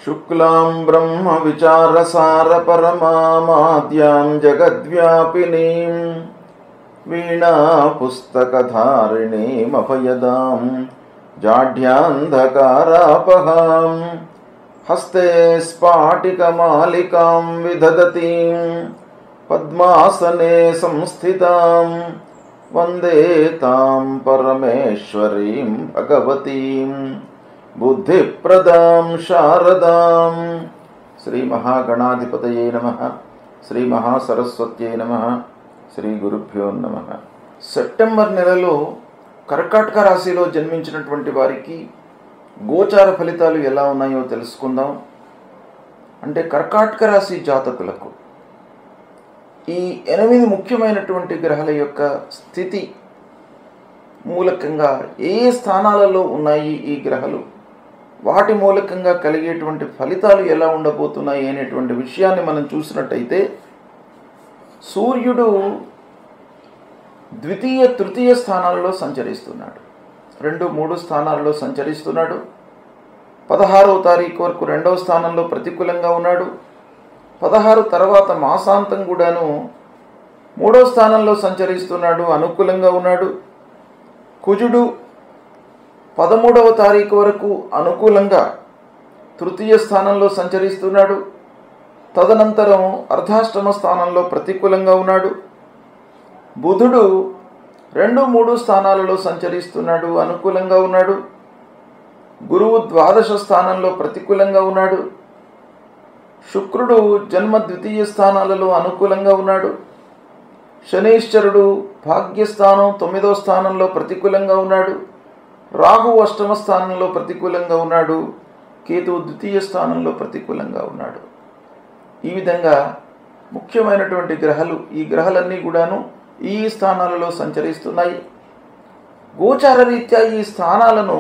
शुक्लां ब्रह्म विचारसार परमाद्यां जगद्व्यापिनीं वीणा पुस्तकधारिणीं अभयदां जाढ्यान्धकारापहां हस्ते स्फाटिकमालिकां विदधतीं पद्मासने संस्थितां वन्दे तां परमेश्वरीं भगवतीं बुद्धिप्रदां शारदां। श्री महागणाधिपतये नमः। श्री महासरस्वत्यै नमः। శ్రీ గురుభ్యో నమః. సెప్టెంబర్ నెలలో కర్కాటక రాశిలో జన్మించినటువంటి వారికి గోచార ఫలితాలు ఎలా ఉన్నాయో తెలుసుకుందాం. అంటే కర్కాటక రాశి జాతకులకు ఈ 8 ముఖ్యమైనటువంటి గ్రహాల యొక్క స్థితి మూలకంగా ఏ స్థానాలలో ఉన్నాయి ఈ గ్రహాలు, వాటి మూలకంగా కలిగేటువంటి ఫలితాలు ఎలా ఉండబోతున్నాయి అనేటువంటి విషయాన్ని మనం చూసినట్టయితే, సూర్యుడు ద్వితీయ తృతీయ స్థానాలలో సంచరిస్తున్నాడు. 2, 3 స్థానాలలో సంచరిస్తున్నాడు. 16వ తారీఖు వరకు 2వ స్థానంలో ప్రతికూలంగా ఉన్నాడు. 16 తర్వాత మాసాంతం కూడాను 3వ స్థానంలో సంచరిస్తున్నాడు, అనుకూలంగా ఉన్నాడు. కుజుడు 13వ తారీఖు వరకు అనుకూలంగా తృతీయ స్థానంలో సంచరిస్తున్నాడు. తదనంతరం అర్ధాష్టమ స్థానంలో ప్రతికూలంగా ఉన్నాడు. బుధుడు 2, 3 స్థానాలలో సంచరిస్తున్నాడు, అనుకూలంగా ఉన్నాడు. గురువు ద్వాదశ స్థానంలో ప్రతికూలంగా ఉన్నాడు. శుక్రుడు జన్మ ద్వితీయ స్థానాలలో అనుకూలంగా ఉన్నాడు. శనీశ్వరుడు భాగ్యస్థానం 9వ స్థానంలో ప్రతికూలంగా ఉన్నాడు. రాహు అష్టమ స్థానంలో ప్రతికూలంగా ఉన్నాడు. కేతువు ద్వితీయ స్థానంలో ప్రతికూలంగా ఉన్నాడు. ఈ విధంగా ముఖ్యమైనటువంటి గ్రహాలు, ఈ గ్రహాలన్నీ కూడాను ఈ స్థానాలలో సంచరిస్తున్నాయి. గోచార రీత్యా ఈ స్థానాలను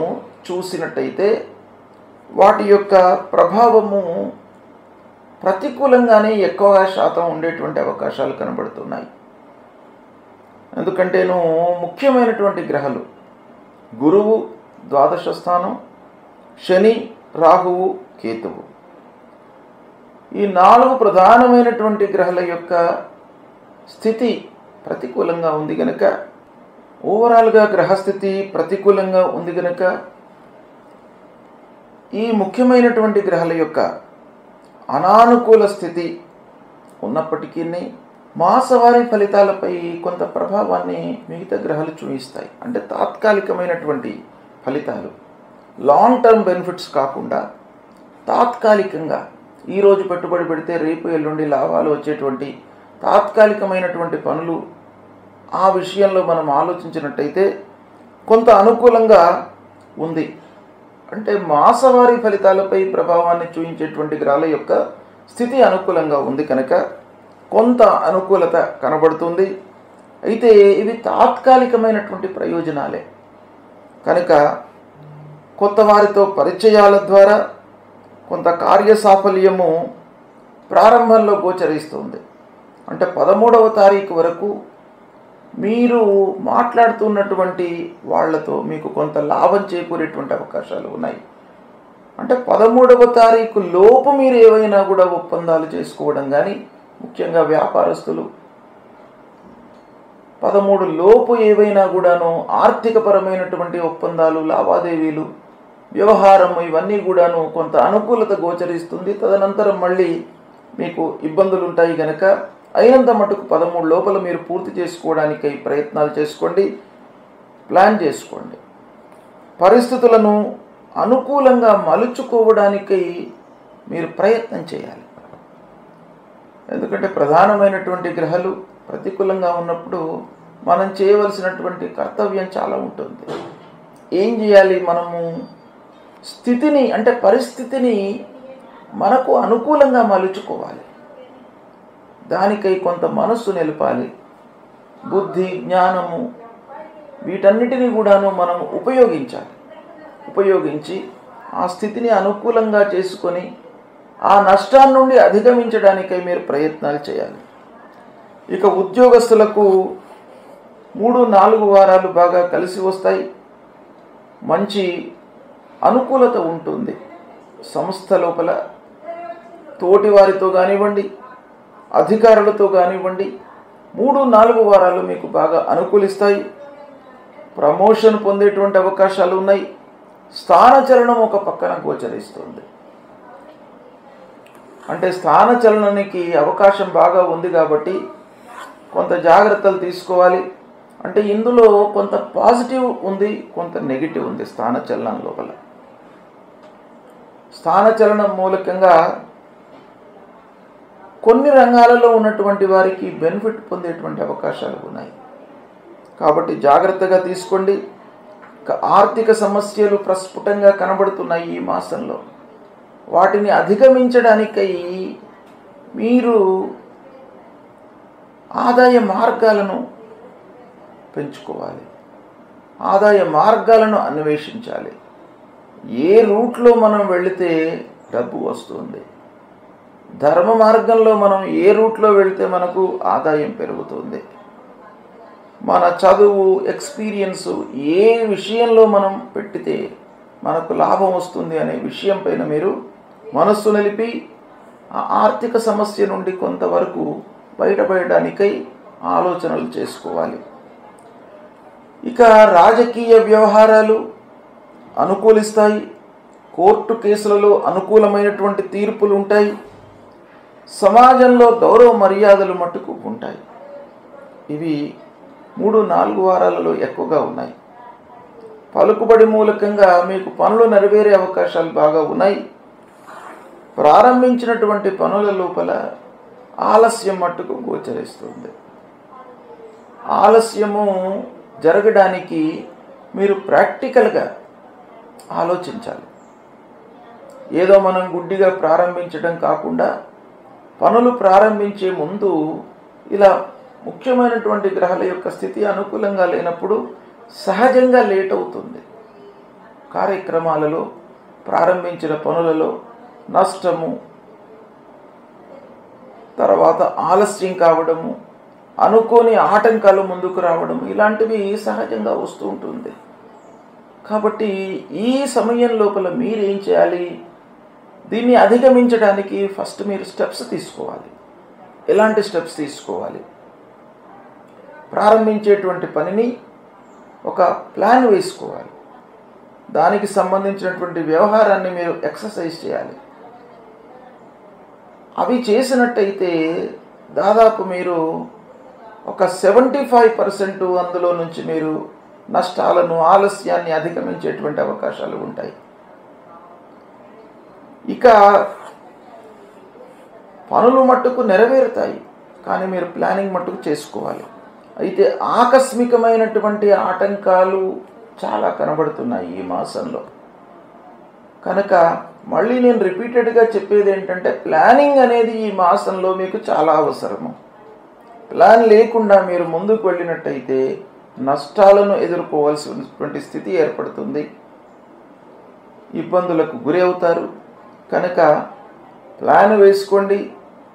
చూసినట్టయితే వాటి యొక్క ప్రభావము ప్రతికూలంగానే ఎక్కువగా శాతం ఉండేటువంటి అవకాశాలు కనబడుతున్నాయి. ఎందుకంటేను ముఖ్యమైనటువంటి గ్రహాలు గురువు ద్వాదశ స్థానం, శని, రాహువు, కేతువు, ఈ 4 ప్రధానమైనటువంటి గ్రహాల యొక్క స్థితి ప్రతికూలంగా ఉంది గనక, ఓవరాల్గా గ్రహస్థితి ప్రతికూలంగా ఉంది గనక, ఈ ముఖ్యమైనటువంటి గ్రహాల యొక్క అనానుకూల స్థితి ఉన్నప్పటికీ మాసవారీ ఫలితాలపై కొంత ప్రభావాన్ని మిగతా గ్రహాలు చూపిస్తాయి. అంటే తాత్కాలికమైనటువంటి ఫలితాలు, లాంగ్ టర్మ్ బెనిఫిట్స్ కాకుండా తాత్కాలికంగా ఈరోజు పెట్టుబడి పెడితే రేపు ఎల్లుండి లాభాలు వచ్చేటువంటి తాత్కాలికమైనటువంటి పనులు, ఆ విషయంలో మనం ఆలోచించినట్టయితే కొంత అనుకూలంగా ఉంది. అంటే మాసవారీ ఫలితాలపై ప్రభావాన్ని చూపించేటువంటి గ్రహాల యొక్క స్థితి అనుకూలంగా ఉంది కనుక కొంత అనుకూలత కనబడుతుంది. అయితే ఇవి తాత్కాలికమైనటువంటి ప్రయోజనాలే కనుక కొత్త వారితో పరిచయాల ద్వారా కొంత కార్యసాఫల్యము ప్రారంభంలో గోచరిస్తుంది. అంటే 13వ తారీఖు వరకు మీరు మాట్లాడుతున్నటువంటి వాళ్లతో మీకు కొంత లాభం చేకూరేటువంటి అవకాశాలు ఉన్నాయి. అంటే 13వ తారీఖు లోపు మీరు ఏవైనా కూడా ఒప్పందాలు చేసుకోవడం కానీ, ముఖ్యంగా వ్యాపారస్తులు 13 లోపు ఏవైనా కూడాను ఆర్థికపరమైనటువంటి ఒప్పందాలు, లావాదేవీలు, వ్యవహారం, ఇవన్నీ కూడాను కొంత అనుకూలత గోచరిస్తుంది. తదనంతరం మళ్ళీ మీకు ఇబ్బందులు ఉంటాయి కనుక అయినంత మటుకు 13 లోపల మీరు పూర్తి చేసుకోవడానికై ప్రయత్నాలు చేసుకోండి, ప్లాన్ చేసుకోండి. పరిస్థితులను అనుకూలంగా మలుచుకోవడానికై మీరు ప్రయత్నం చేయాలి. ఎందుకంటే ప్రధానమైనటువంటి గ్రహాలు ప్రతికూలంగా ఉన్నప్పుడు మనం చేయవలసినటువంటి కర్తవ్యం చాలా ఉంటుంది. ఏం చేయాలి? మనము స్థితిని, అంటే పరిస్థితిని మనకు అనుకూలంగా మలుచుకోవాలి. దానికై కొంత మనస్సు నిలపాలి. బుద్ధి, జ్ఞానము, వీటన్నిటినీ కూడాను మనం ఉపయోగించి ఆ స్థితిని అనుకూలంగా చేసుకొని ఆ నష్టాన్ని నుండి అధిగమించడానికై మీరు ప్రయత్నాలు చేయాలి. ఇక ఉద్యోగస్తులకు 3-4 వారాలు బాగా కలిసి వస్తాయి. మంచి అనుకూలత ఉంటుంది. సంస్థ లోపల తోటి వారితో కానివ్వండి, అధికారులతో కానివ్వండి 3-4 వారాలు మీకు బాగా అనుకూలిస్తాయి. ప్రమోషన్ పొందేటువంటి అవకాశాలు ఉన్నాయి. స్థానచలనం ఒక పక్కన గోచరిస్తుంది. అంటే స్థానచలనానికి అవకాశం బాగా ఉంది కాబట్టి కొంత జాగ్రత్తలు తీసుకోవాలి. అంటే ఇందులో కొంత పాజిటివ్ ఉంది, కొంత నెగిటివ్ ఉంది. స్థానచలనం లోపల స్థానచలనం మూలకంగా కొన్ని రంగాలలో ఉన్నటువంటి వారికి బెనిఫిట్ పొందేటువంటి అవకాశాలు ఉన్నాయి. కాబట్టి జాగ్రత్తగా తీసుకోండి. ఆర్థిక సమస్యలు ప్రస్ఫుటంగా కనబడుతున్నాయి ఈ మాసంలో. వాటిని అధిగమించడానికై మీరు ఆదాయ మార్గాలను పెంచుకోవాలి. ఆదాయ మార్గాలను అన్వేషించాలి. ఏ రూట్లో మనం వెళితే డబ్బు వస్తుంది, ధర్మ మార్గంలో మనం ఏ రూట్లో వెళితే మనకు ఆదాయం పెరుగుతుంది, మన చదువు ఎక్స్పీరియన్సు ఏ విషయంలో మనం పెట్టితే మనకు లాభం వస్తుంది అనే విషయం పైన మీరు మనస్సు నిలిపి ఆ ఆర్థిక సమస్య నుండి కొంతవరకు బయటపడడానికై ఆలోచనలు చేసుకోవాలి. ఇక రాజకీయ వ్యవహారాలు అనుకూలిస్తాయి. కోర్టు కేసులలో అనుకూలమైనటువంటి తీర్పులు ఉంటాయి. సమాజంలో గౌరవ మర్యాదలు మట్టుకు ఉంటాయి. ఇవి 3-4 వారాలలో ఎక్కువగా ఉన్నాయి. పలుకుబడి మూలకంగా మీకు పనులు నెరవేరే అవకాశాలు బాగా ఉన్నాయి. ప్రారంభించినటువంటి పనుల లోపల ఆలస్యం మట్టుకు గోచరిస్తుంది. ఆలస్యము జరగడానికి మీరు ప్రాక్టికల్గా ఆలోచించాలి. ఏదో మనం గుడ్డిగా ప్రారంభించడం కాకుండా పనులు ప్రారంభించే ముందు ఇలా ముఖ్యమైనటువంటి గ్రహాల యొక్క స్థితి అనుకూలంగా లేనప్పుడు సహజంగా లేట్ అవుతుంది. కార్యక్రమాలలో ప్రారంభించిన పనులలో నష్టము, తర్వాత ఆలస్యం కావడము, అనుకోని ఆటంకాలు ముందుకు రావడం ఇలాంటివి సహజంగా వస్తూ ఉంటుంది. కాబట్టి ఈ సమయం లోపల మీరేం చేయాలి? దీన్ని అధిగమించడానికి ఫస్ట్ మీరు స్టెప్స్ తీసుకోవాలి. ఎలాంటి స్టెప్స్ తీసుకోవాలి? ప్రారంభించేటువంటి పనిని ఒక ప్లాన్ వేసుకోవాలి. దానికి సంబంధించినటువంటి వ్యవహారాన్ని మీరు ఎక్సర్సైజ్ చేయాలి. అవి చేసినట్టయితే దాదాపు మీరు ఒక 75% అందులో నుంచి మీరు నష్టాలను, ఆలస్యాన్ని అధిగమించేటువంటి అవకాశాలు ఉంటాయి. ఇక పనులు మట్టుకు నెరవేరుతాయి, కానీ మీరు ప్లానింగ్ మట్టుకు చేసుకోవాలి. అయితే ఆకస్మికమైనటువంటి ఆటంకాలు చాలా కనబడుతున్నాయి ఈ మాసంలో. కనుక మళ్ళీ నేను రిపీటెడ్గా చెప్పేది ఏంటంటే ప్లానింగ్ అనేది ఈ మాసంలో మీకు చాలా అవసరము. ప్లాన్ లేకుండా మీరు ముందుకు వెళ్ళినట్టయితే నష్టాలను ఎదుర్కోవాల్సినటువంటి స్థితి ఏర్పడుతుంది, ఇబ్బందులకు గురి అవుతారు. కనుక ప్లాన్ వేసుకోండి.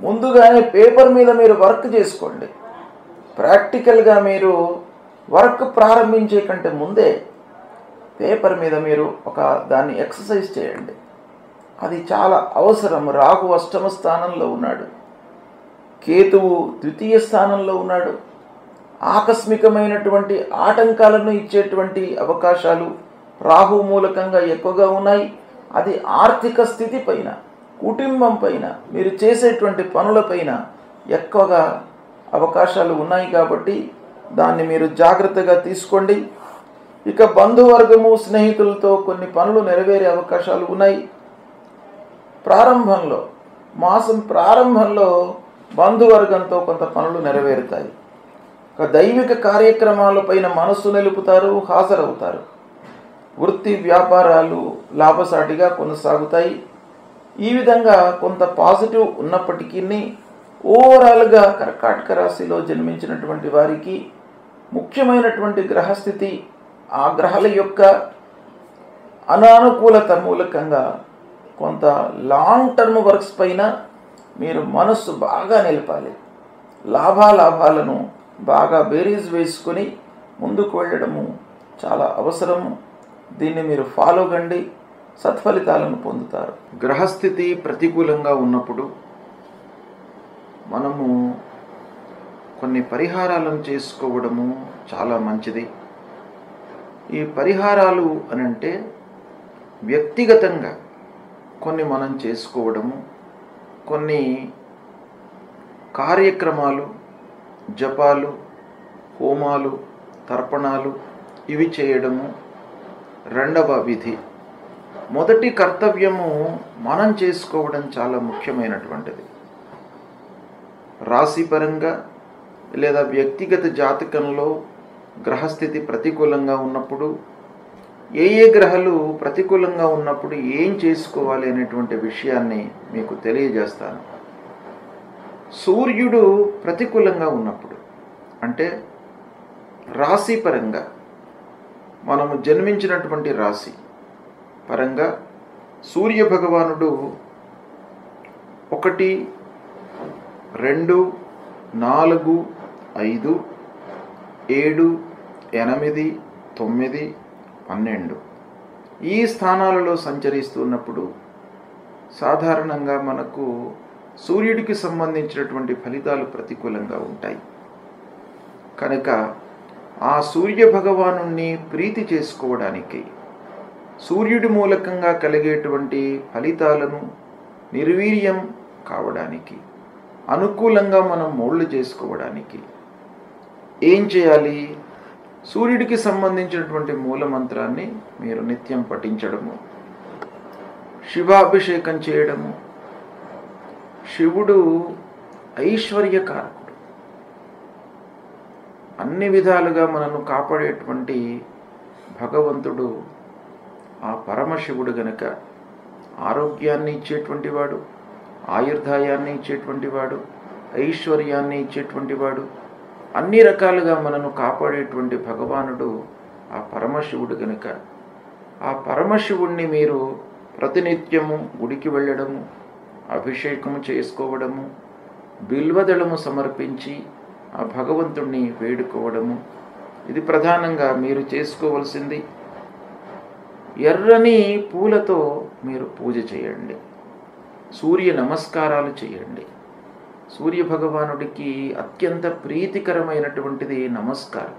ముందుగానే పేపర్ మీద మీరు వర్క్ చేసుకోండి. ప్రాక్టికల్గా మీరు వర్క్ ప్రారంభించే కంటే ముందే పేపర్ మీద మీరు దాన్ని ఎక్సర్సైజ్ చేయండి. అది చాలా అవసరం. రాహు అష్టమ స్థానంలో ఉన్నాడు, కేతువు ద్వితీయ స్థానంలో ఉన్నాడు. ఆకస్మికమైనటువంటి ఆటంకాలను ఇచ్చేటువంటి అవకాశాలు రాహు మూలకంగా ఎక్కువగా ఉన్నాయి. అది ఆర్థిక స్థితి పైన, కుటుంబం పైన, మీరు చేసేటువంటి పనులపైన ఎక్కువగా అవకాశాలు ఉన్నాయి. కాబట్టి దాన్ని మీరు జాగ్రత్తగా తీసుకోండి. ఇక బంధువర్గము, స్నేహితులతో కొన్ని పనులు నెరవేరే అవకాశాలు ఉన్నాయి. ప్రారంభంలో, మాసం ప్రారంభంలో బంధువర్గంతో కొంత పనులు నెరవేరుతాయి. దైవిక కార్యక్రమాలపైన మనస్సు నిలుపుతారు, హాజరవుతారు. వృత్తి వ్యాపారాలు లాభసాటిగా కొనసాగుతాయి. ఈ విధంగా కొంత పాజిటివ్ ఉన్నప్పటికీ ఓవరాల్గా కర్కాటక రాశిలో జన్మించినటువంటి వారికి ముఖ్యమైనటువంటి గ్రహస్థితి, ఆ గ్రహాల యొక్క అనానుకూలత మూలకంగా కొంత లాంగ్ టర్మ్ వర్క్స్ పైన మీరు మనస్సు బాగా నిలపాలి. లాభాలను బాగా బేరీజ్ వేసుకొని ముందుకు వెళ్ళడము చాలా అవసరము. దీన్ని మీరు ఫాలో కండి. సత్ఫలితాలను పొందుతారు. గ్రహస్థితి ప్రతికూలంగా ఉన్నప్పుడు మనము కొన్ని పరిహారాలను చేసుకోవడము చాలా మంచిది. ఈ పరిహారాలు అనంటే వ్యక్తిగతంగా కొన్ని మనం చేసుకోవడము, కొన్ని కార్యక్రమాలు, జపాలు, హోమాలు, తర్పణాలు ఇవి చేయడము రెండవ విధి. మొదటి కర్తవ్యము మనం చేసుకోవడం చాలా ముఖ్యమైనటువంటిది. రాశిపరంగా లేదా వ్యక్తిగత జాతకంలో గ్రహస్థితి ప్రతికూలంగా ఉన్నప్పుడు ఏ గ్రహాలు ప్రతికూలంగా ఉన్నప్పుడు ఏం చేసుకోవాలి అనేటువంటి విషయాన్ని మీకు తెలియజేస్తాను. సూర్యుడు ప్రతికూలంగా ఉన్నప్పుడు అంటే రాశి పరంగా మనము జన్మించినటువంటి రాశి పరంగా సూర్య భగవానుడు 1, 2, 4, 5, 7, 8, 9, 12 ఈ స్థానాలలో సంచరిస్తున్నప్పుడు సాధారణంగా మనకు సూర్యుడికి సంబంధించినటువంటి ఫలితాలు ప్రతికూలంగా ఉంటాయి. కనుక ఆ సూర్య భగవానుణ్ణి ప్రీతి చేసుకోవడానికి, సూర్యుడి మూలకంగా కలిగేటువంటి ఫలితాలను నిర్వీర్యం కావడానికి, అనుకూలంగా మనం మోల్డ్ చేసుకోవడానికి ఏం చేయాలి? సూర్యుడికి సంబంధించినటువంటి మూలమంత్రాన్ని మీరు నిత్యం పఠించడము, శివాభిషేకం చేయడము. శివుడు ఐశ్వర్యకారకుడు, అన్ని విధాలుగా మనను కాపాడేటువంటి భగవంతుడు. ఆ పరమశివుడు గనుక ఆరోగ్యాన్ని ఇచ్చేటువంటి వాడు, ఆయుర్దాయాన్ని ఇచ్చేటువంటి వాడు, ఐశ్వర్యాన్ని ఇచ్చేటువంటి వాడు, అన్ని రకాలుగా మనను కాపాడేటువంటి భగవానుడు ఆ పరమశివుడు గనుక ఆ పరమశివుణ్ణి మీరు ప్రతినిత్యము గుడికి వెళ్ళడము, అభిషేకము చేసుకోవడము, బిల్వదళము సమర్పించి ఆ భగవంతుణ్ణి వేడుకోవడము, ఇది ప్రధానంగా మీరు చేసుకోవలసింది. ఎర్రని పూలతో మీరు పూజ చేయండి, సూర్య నమస్కారాలు చేయండి. సూర్య భగవానుడికి అత్యంత ప్రీతికరమైనటువంటిది నమస్కారం.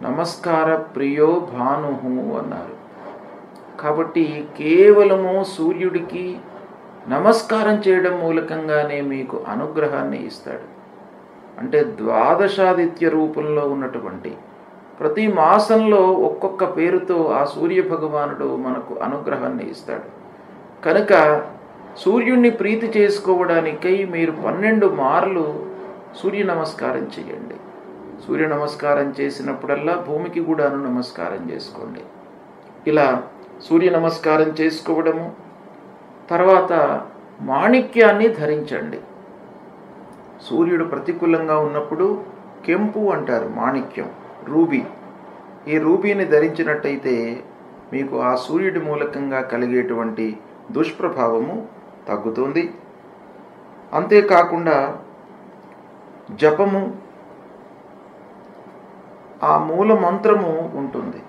నమస్కార ప్రియో భానుహు అన్నారు. కాబట్టి కేవలము సూర్యుడికి నమస్కారం చేయడం మూలకంగానే మీకు అనుగ్రహాన్ని ఇస్తాడు. అంటే ద్వాదశాదిత్య రూపంలో ఉన్నటువంటి ప్రతి మాసంలో ఒక్కొక్క పేరుతో ఆ సూర్య భగవానుడు మనకు అనుగ్రహాన్ని ఇస్తాడు. కనుక సూర్యుడిని ప్రీతి చేసుకోవడానికై మీరు 12 మార్లు సూర్య నమస్కారం చేయండి. సూర్య నమస్కారం చేసినప్పుడల్లా భూమికి కూడాను నమస్కారం చేసుకోండి. ఇలా సూర్య నమస్కారం చేసుకోవడము, తర్వాత మాణిక్యాన్ని ధరించండి. సూర్యుడు ప్రతికూలంగా ఉన్నప్పుడు కెంపు అంటారు, మాణిక్యం, రూబీ. ఈ రూబీని ధరించినట్టయితే మీకు ఆ సూర్యుడి మూలకంగా కలిగేటువంటి దుష్ప్రభావము తగ్గుతుంది. అంతేకాకుండా జపము, ఆ మూల మంత్రము ఉంటుంది.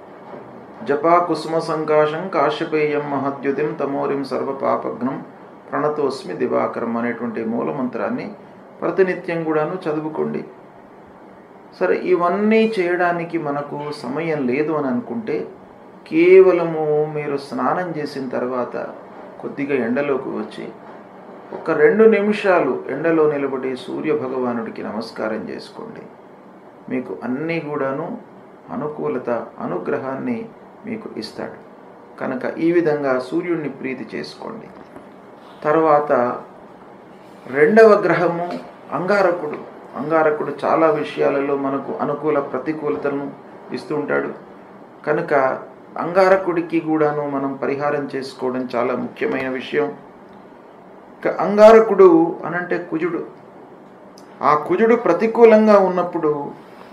జపా కుసుమ సంకాశం కాశ్యపేయం మహద్యుతిం తమోరిం సర్వపాపఘ్నం ప్రణతోస్మి దివాకరం అనేటువంటి మూల మంత్రాన్ని ప్రతినిత్యం కూడాను చదువుకోండి. సరే, ఇవన్నీ చేయడానికి మనకు సమయం లేదు అని అనుకుంటే కేవలము మీరు స్నానం చేసిన తర్వాత కొద్దిగా ఎండలోకి వచ్చి 1-2 నిమిషాలు ఎండలో నిలబడి సూర్య భగవానుడికి నమస్కారం చేసుకోండి. మీకు అన్నీ కూడాను అనుకూలత, అనుగ్రహాన్ని మీకు ఇస్తాడు. కనుక ఈ విధంగా సూర్యుడిని ప్రీతి చేసుకోండి. తర్వాత రెండవ గ్రహము అంగారకుడు. అంగారకుడు చాలా విషయాలలో మనకు అనుకూల ప్రతికూలతలను ఇస్తూ ఉంటాడు. కనుక అంగారకుడికి కూడాను మనం పరిహారం చేసుకోవడం చాలా ముఖ్యమైన విషయం. అంగారకుడు అనంటే కుజుడు. ఆ కుజుడు ప్రతికూలంగా ఉన్నప్పుడు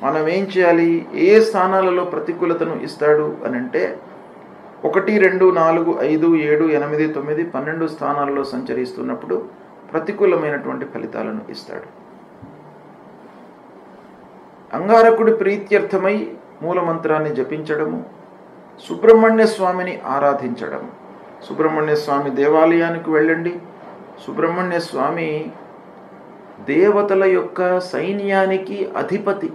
మనం ఏం చేయాలి? ఏ స్థానాలలో ప్రతికూలతను ఇస్తాడు అనంటే 1, 2, 4, 5, 7, 8, 9, 12 స్థానాలలో సంచరిస్తున్నప్పుడు ప్రతికూలమైనటువంటి ఫలితాలను ఇస్తాడు. అంగారకుడి ప్రీత్యర్థమై మూలమంత్రాన్ని జపించడము, సుబ్రహ్మణ్య స్వామిని ఆరాధించడము, సుబ్రహ్మణ్య స్వామి దేవాలయానికి వెళ్ళండి. సుబ్రహ్మణ్య స్వామి దేవతల యొక్క సైన్యానికి అధిపతి.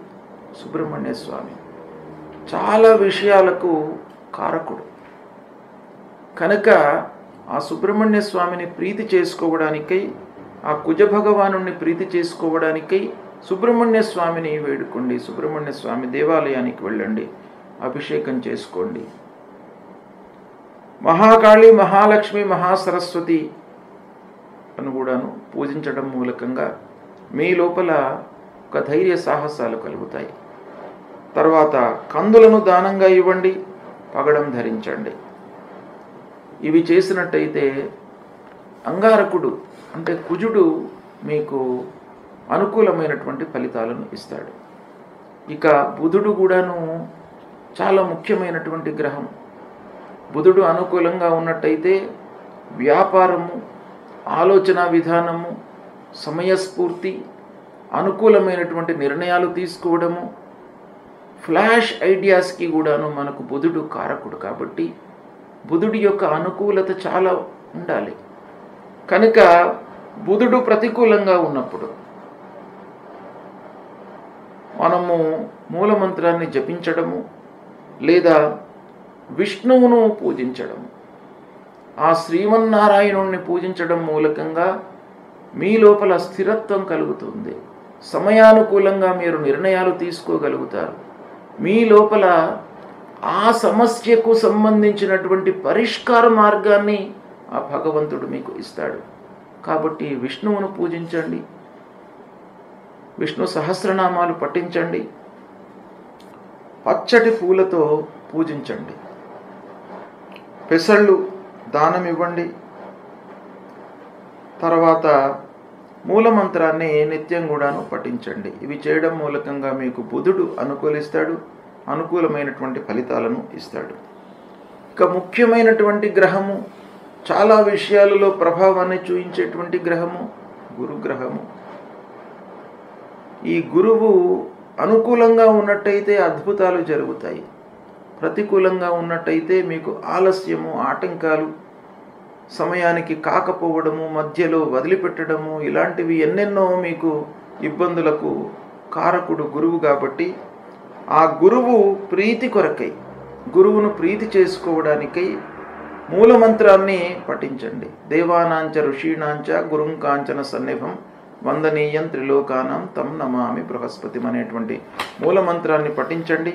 సుబ్రహ్మణ్య స్వామి చాలా విషయాలకు కారకుడు కనుక ఆ సుబ్రహ్మణ్య స్వామిని ప్రీతి చేసుకోవడానికై, ఆ కుజ భగవానుని ప్రీతి చేసుకోవడానికై సుబ్రహ్మణ్య స్వామిని వేడుకోండి. సుబ్రహ్మణ్య స్వామి దేవాలయానికి వెళ్ళండి, అభిషేకం చేసుకోండి. మహాకాళి, మహాలక్ష్మి, మహాసరస్వతి అని కూడాను పూజించడం మూలకంగా మీ లోపల ఒక ధైర్య సాహసాలు కలుగుతాయి. తర్వాత కందులను దానంగా ఇవ్వండి, పగడం ధరించండి. ఇవి చేసినట్టయితే అంగారకుడు అంటే కుజుడు మీకు అనుకూలమైనటువంటి ఫలితాలను ఇస్తాడు. ఇక బుధుడు కూడాను చాలా ముఖ్యమైనటువంటి గ్రహం. బుధుడు అనుకూలంగా ఉన్నట్టయితే వ్యాపారము, ఆలోచన విధానము, సమయస్ఫూర్తి, అనుకూలమైనటువంటి నిర్ణయాలు తీసుకోవడము, ఫ్లాష్ ఐడియాస్కి కూడాను మనకు బుధుడు కారకుడు. కాబట్టి బుధుడి యొక్క అనుకూలత చాలా ఉండాలి. కనుక బుధుడు ప్రతికూలంగా ఉన్నప్పుడు మనము మూలమంత్రాన్ని జపించడము లేదా విష్ణువును పూజించడము, ఆ శ్రీమన్నారాయణుణ్ణి పూజించడం మూలకంగా మీ లోపల స్థిరత్వం కలుగుతుంది. సమయానుకూలంగా మీరు నిర్ణయాలు తీసుకోగలుగుతారు. మీ లోపల ఆ సమస్యకు సంబంధించినటువంటి పరిష్కార మార్గాన్ని ఆ భగవంతుడు మీకు ఇస్తాడు. కాబట్టి విష్ణువును పూజించండి, విష్ణు సహస్రనామాలు పఠించండి, పచ్చటి పూలతో పూజించండి, పెసళ్ళు దానం ఇవ్వండి. తర్వాత మూలమంత్రాన్ని నిత్యం కూడాను పఠించండి. ఇవి చేయడం మూలకంగా మీకు బుధుడు అనుకూలిస్తాడు, అనుకూలమైనటువంటి ఫలితాలను ఇస్తాడు. ఇక ముఖ్యమైనటువంటి గ్రహము, చాలా విషయాలలో ప్రభావాన్ని చూపించేటువంటి గ్రహము గురుగ్రహము. ఈ గురువు అనుకూలంగా ఉన్నట్టయితే అద్భుతాలు జరుగుతాయి, ప్రతికూలంగా ఉన్నట్టయితే మీకు ఆలస్యము, ఆటంకాలు, సమయానికి కాకపోవడము, మధ్యలో వదిలిపెట్టడము, ఇలాంటివి ఎన్నెన్నో మీకు ఇబ్బందులకు కారకుడు గురువు. కాబట్టి ఆ గురువు ప్రీతి కొరకై, గురువును ప్రీతి చేసుకోవడానికై మూలమంత్రాన్ని పఠించండి. దేవానాంచ ఋషీణాంచ గురుం కాంచన సన్నిభం వందనీయం త్రిలోకానం తం నమామి బృహస్పతి అనేటువంటి మూలమంత్రాన్ని పఠించండి.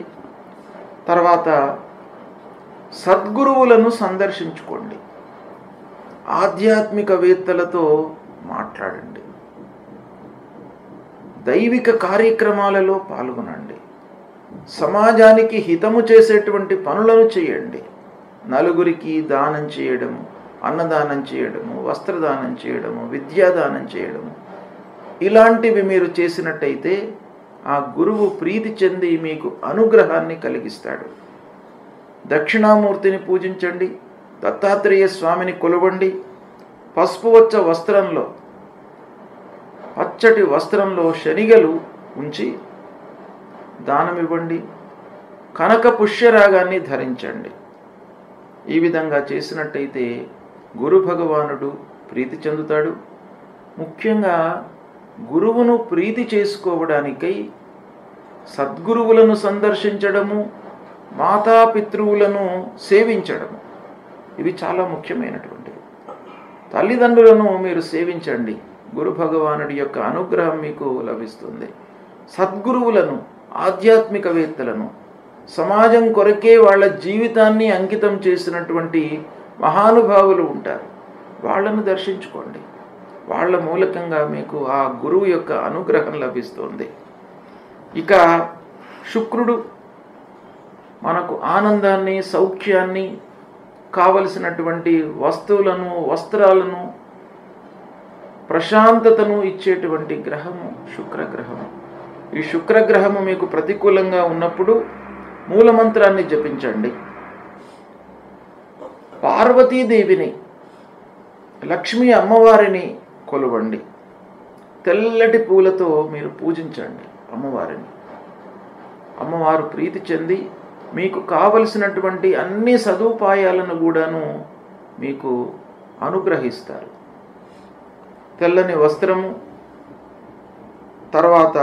తర్వాత సద్గురువులను సందర్శించుకోండి, ఆధ్యాత్మికవేత్తలతో మాట్లాడండి, దైవిక కార్యక్రమాలలో పాల్గొనండి, సమాజానికి హితము చేసేటువంటి పనులను చేయండి. నలుగురికి దానం చేయడము, అన్నదానం చేయడము, వస్త్రదానం చేయడము, విద్యాదానం చేయడము, ఇలాంటివి మీరు చేసినట్టయితే ఆ గురువు ప్రీతి చెంది మీకు అనుగ్రహాన్ని కలిగిస్తాడు. దక్షిణామూర్తిని పూజించండి, దత్తాత్రేయ స్వామిని కొలవండి. పసుపువచ్చ వస్త్రంలో, పచ్చటి వస్త్రంలో శనిగలు ఉంచి దానమివ్వండి. కనక పుష్యరాగాన్ని ధరించండి. ఈ విధంగా చేసినట్టయితే గురు భగవానుడు ప్రీతి చెందుతాడు. ముఖ్యంగా గురువును ప్రీతి చేసుకోవడానికై సద్గురువులను సందర్శించడము, మాతాపితృవులను సేవించడము, ఇవి చాలా ముఖ్యమైనటువంటివి. తల్లిదండ్రులను మీరు సేవించండి, గురు భగవానుడి యొక్క అనుగ్రహం మీకు లభిస్తుంది. సద్గురువులను, ఆధ్యాత్మికవేత్తలను, సమాజం కొరకే వాళ్ళ జీవితాన్ని అంకితం చేసినటువంటి మహానుభావులు ఉంటారు, వాళ్ళను దర్శించుకోండి. వాళ్ళ మూలకంగా మీకు ఆ గురువు యొక్క అనుగ్రహం లభిస్తుంది. ఇక శుక్రుడు మనకు ఆనందాన్ని, సౌఖ్యాన్ని, కావలసినటువంటి వస్తువులను, వస్త్రాలను, ప్రశాంతతను ఇచ్చేటువంటి గ్రహము శుక్రగ్రహము. ఈ శుక్రగ్రహము మీకు ప్రతికూలంగా ఉన్నప్పుడు మూలమంత్రాన్ని జపించండి. పార్వతీదేవిని, లక్ష్మీ అమ్మవారిని కొలవండి. తెల్లటి పూలతో మీరు పూజించండి అమ్మవారిని. అమ్మవారు ప్రీతి చెంది మీకు కావలసినటువంటి అన్ని సదుపాయాలను కూడాను మీకు అనుగ్రహిస్తారు. తెల్లని వస్త్రము, తర్వాత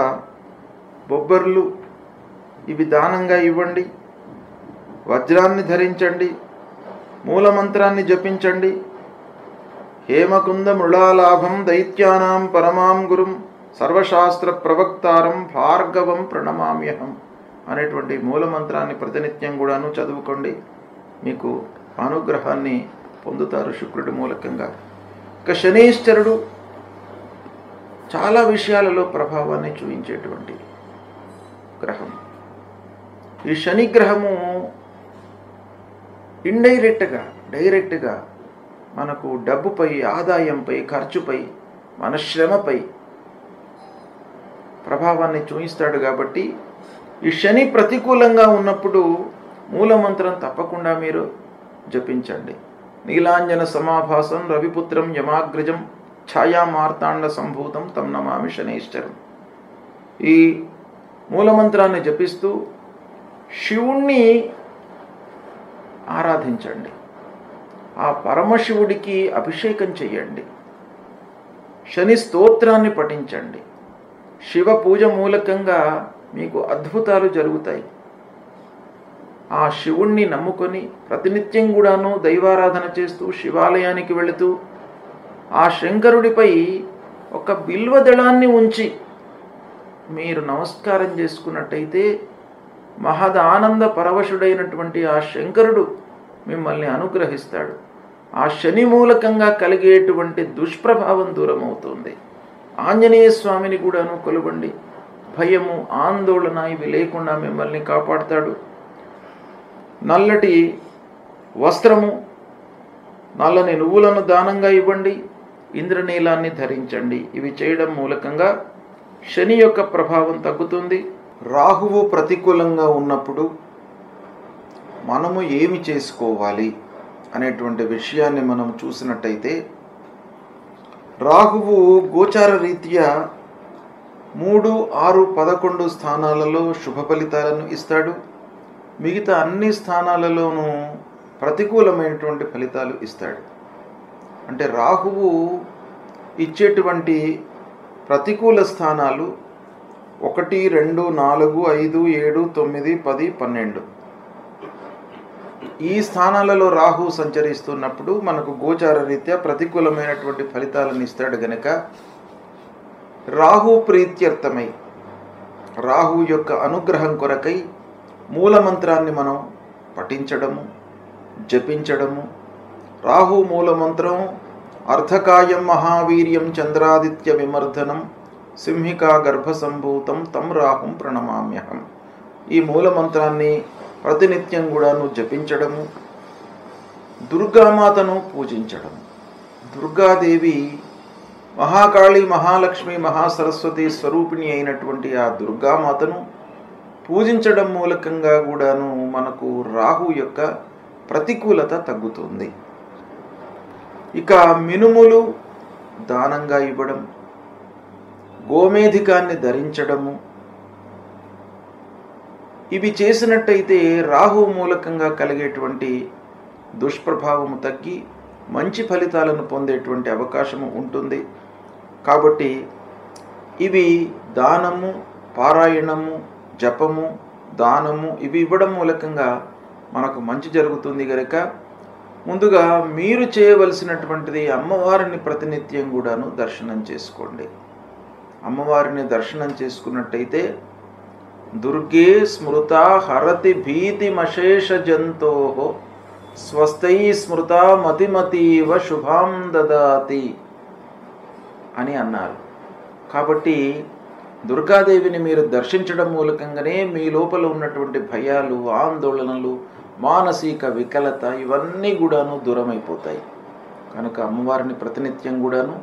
బొబ్బర్లు ఇవి దానంగా ఇవ్వండి. వజ్రాన్ని ధరించండి. మూలమంత్రాన్ని జపించండి. హేమకుంద మృళాలాభం దైత్యానాం పరమాం గురుం సర్వశాస్త్ర ప్రవక్తారం భార్గవం ప్రణమామ్యహం అనేటువంటి మూలమంత్రాన్ని ప్రతినిత్యం కూడాను చదువుకోండి. మీకు అనుగ్రహాన్ని పొందుతారు శుక్రుడి మూలకంగా. ఇక శనీశ్వరుడు చాలా విషయాలలో ప్రభావాన్ని చూపించేటువంటి గ్రహం. ఈ శని గ్రహము డైరెక్ట్గా మనకు డబ్బుపై, ఆదాయంపై, ఖర్చుపై, మన శ్రమపై ప్రభావాన్ని చూపిస్తాడు. కాబట్టి ఈ శని ప్రతికూలంగా ఉన్నప్పుడు మూలమంత్రం తప్పకుండా మీరు జపించండి. నీలాంజన సమాభాసం రవిపుత్రం యమాగ్రజం ఛాయామార్తాండ సంభూతం తం నమామి శనైశ్చరం. ఈ మూలమంత్రాన్ని జపిస్తూ శివుణ్ణి ఆరాధించండి. ఆ పరమశివుడికి అభిషేకం చెయ్యండి. శని స్తోత్రాన్ని పఠించండి. శివ పూజ మూలకంగా మీకు అద్భుతాలు జరుగుతాయి. ఆ శివుణ్ణి నమ్ముకొని ప్రతినిత్యం కూడాను దైవారాధన చేస్తూ శివాలయానికి వెళుతూ ఆ శంకరుడిపై ఒక బిల్వదళాన్ని ఉంచి మీరు నమస్కారం చేసుకున్నట్టయితే మహదానంద పరవశుడైనటువంటి ఆ శంకరుడు మిమ్మల్ని అనుగ్రహిస్తాడు. ఆ శని మూలకంగా కలిగేటువంటి దుష్ప్రభావం దూరమవుతుంది. ఆంజనేయ స్వామిని కూడాను కొలవండి. భయము, ఆందోళన ఇవి లేకుండా మిమ్మల్ని కాపాడుతాడు. నల్లటి వస్త్రము, నల్లని నువ్వులను దానంగా ఇవ్వండి. ఇంద్రనీలాన్ని ధరించండి. ఇవి చేయడం మూలకంగా శని యొక్క ప్రభావం తగ్గుతుంది. రాహువు ప్రతికూలంగా ఉన్నప్పుడు మనము ఏమి చేసుకోవాలి అనేటువంటి విషయాన్ని మనం చూసినట్టయితే, రాహువు గోచార రీత్యా 3, 6, 11 స్థానాలలో శుభ ఫలితాలను ఇస్తాడు. మిగతా అన్ని స్థానాలలోనూ ప్రతికూలమైనటువంటి ఫలితాలు ఇస్తాడు. అంటే రాహువు ఇచ్చేటువంటి ప్రతికూల స్థానాలు 1, 2, 4, 5, 7, 9, 10, 12 ఈ స్థానాలలో రాహు సంచరిస్తున్నప్పుడు మనకు గోచార రీత్యా ప్రతికూలమైనటువంటి ఫలితాలను ఇస్తాడు. గనక రాహు ప్రీత్యర్థమై, రాహు యొక్క అనుగ్రహం కొరకై మూలమంత్రాన్ని మనం పఠించడము, జపించడము. రాహు మూలమంత్రం అర్ధకాయం మహావీర్యం చంద్రాదిత్య విమర్ధనం సింహికా గర్భసంభూతం తం రాహుం ప్రణమామ్యహం. ఈ మూలమంత్రాన్ని ప్రతినిత్యం కూడాను జపించడము. దుర్గామాతను పూజించడము. దుర్గాదేవి మహాకాళి, మహాలక్ష్మి, మహాసరస్వతి స్వరూపిణి అయినటువంటి ఆ దుర్గామాతను పూజించడం మూలకంగా కూడాను మనకు రాహు యొక్క ప్రతికూలత తగ్గుతుంది. ఇక మినుములు దానంగా ఇవ్వడం, గోమేధికాన్ని ధరించడము, ఇవి చేసినట్టయితే రాహు మూలకంగా కలిగేటువంటి దుష్ప్రభావము తగ్గి మంచి ఫలితాలను పొందేటువంటి అవకాశము ఉంటుంది. కాబట్టి ఇవి దానము, పారాయణము, జపము, దానము ఇవి ఇవ్వడం మూలకంగా మనకు మంచి జరుగుతుంది. గనుక ముందుగా మీరు చేయవలసినటువంటిది అమ్మవారిని ప్రతినిత్యం కూడాను దర్శనం చేసుకోండి. అమ్మవారిని దర్శనం చేసుకున్నట్టయితే దుర్గే స్మృతా హరతి భీతిమశేష జంతో స్వస్థై స్మృతా మతిమతీవ శుభాం దదాతి అని అన్నారు. కాబట్టి దుర్గాదేవిని మీరు దర్శించడం మూలకంగానే మీ లోపల ఉన్నటువంటి భయాలు, ఆందోళనలు, మానసిక వికలత ఇవన్నీ కూడాను దూరమైపోతాయి. కనుక అమ్మవారిని ప్రతినిత్యం కూడాను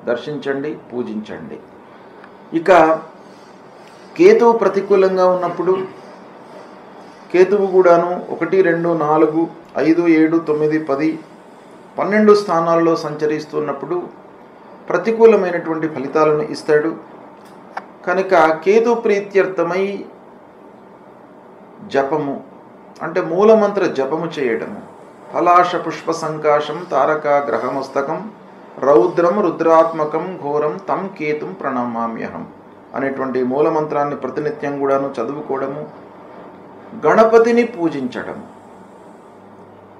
దర్శించండి, పూజించండి. ఇక కేతువు ప్రతికూలంగా ఉన్నప్పుడు కేతువు కూడాను 1, 2, 4, 5, 7, 9, 10, 12 స్థానాల్లో సంచరిస్తున్నప్పుడు ప్రతికూలమైనటువంటి ఫలితాలను ఇస్తాడు. కనుక కేతు ప్రీత్యర్థమై జపము అంటే మూలమంత్ర జపము చేయడము, పలాశ పుష్ప సంకాశం తారకా గ్రహమస్తకం రౌద్రం రుద్రాత్మకం ఘోరం తం కేతుం ప్రణమామ్యహం అనేటువంటి మూలమంత్రాన్ని ప్రతినిత్యం కూడాను చదువుకోవడము, గణపతిని పూజించడం.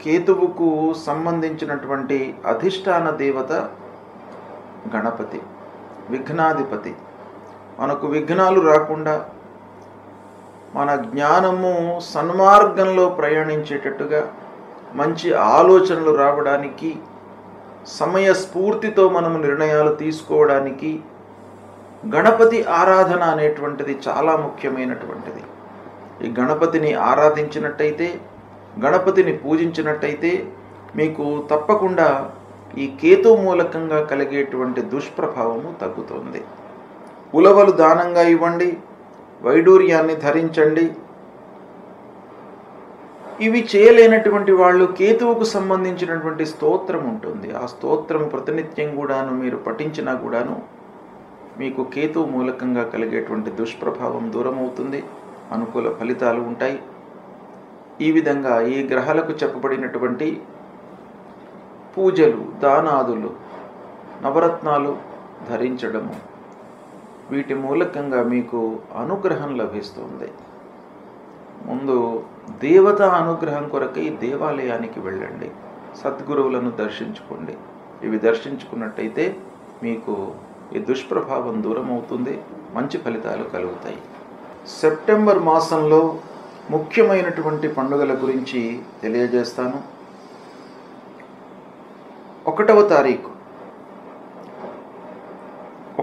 కేతువుకు సంబంధించినటువంటి అధిష్టాన దేవత గణపతి, విఘ్నాధిపతి. మనకు విఘ్నాలు రాకుండా మన జ్ఞానము సన్మార్గంలో ప్రయాణించేటట్టుగా, మంచి ఆలోచనలు రావడానికి, సమయస్ఫూర్తితో మనము నిర్ణయాలు తీసుకోవడానికి గణపతి ఆరాధన అనేటువంటిది చాలా ముఖ్యమైనటువంటిది. ఈ గణపతిని ఆరాధించినట్టయితే, గణపతిని పూజించినట్టయితే మీకు తప్పకుండా ఈ కేతు మూలకంగా కలిగేటువంటి దుష్ప్రభావము తగ్గుతుంది. ఉలవలు దానంగా ఇవ్వండి, వైడూర్యాన్ని ధరించండి. ఇవి చేయలేనటువంటి వాళ్ళు కేతువుకు సంబంధించినటువంటి స్తోత్రం ఉంటుంది. ఆ స్తోత్రం ప్రతినిత్యం కూడాను మీరు పఠించినా కూడాను మీకు కేతువు మూలకంగా కలిగేటువంటి దుష్ప్రభావం దూరం అవుతుంది, అనుకూల ఫలితాలు ఉంటాయి. ఈ విధంగా ఈ గ్రహాలకు చెప్పబడినటువంటి పూజలు, దానాదులు, నవరత్నాలు ధరించడము, వీటి మూలకంగా మీకు అనుగ్రహం లభిస్తుంది. ముందు దేవతా అనుగ్రహం కొరకై దేవాలయానికి వెళ్ళండి, సద్గురువులను దర్శించుకోండి. ఇవి దర్శించుకున్నట్టయితే మీకు ఈ దుష్ప్రభావం దూరం అవుతుంది, మంచి ఫలితాలు కలుగుతాయి. సెప్టెంబర్ మాసంలో ముఖ్యమైనటువంటి పండుగల గురించి తెలియజేస్తాను. 1వ తారీఖు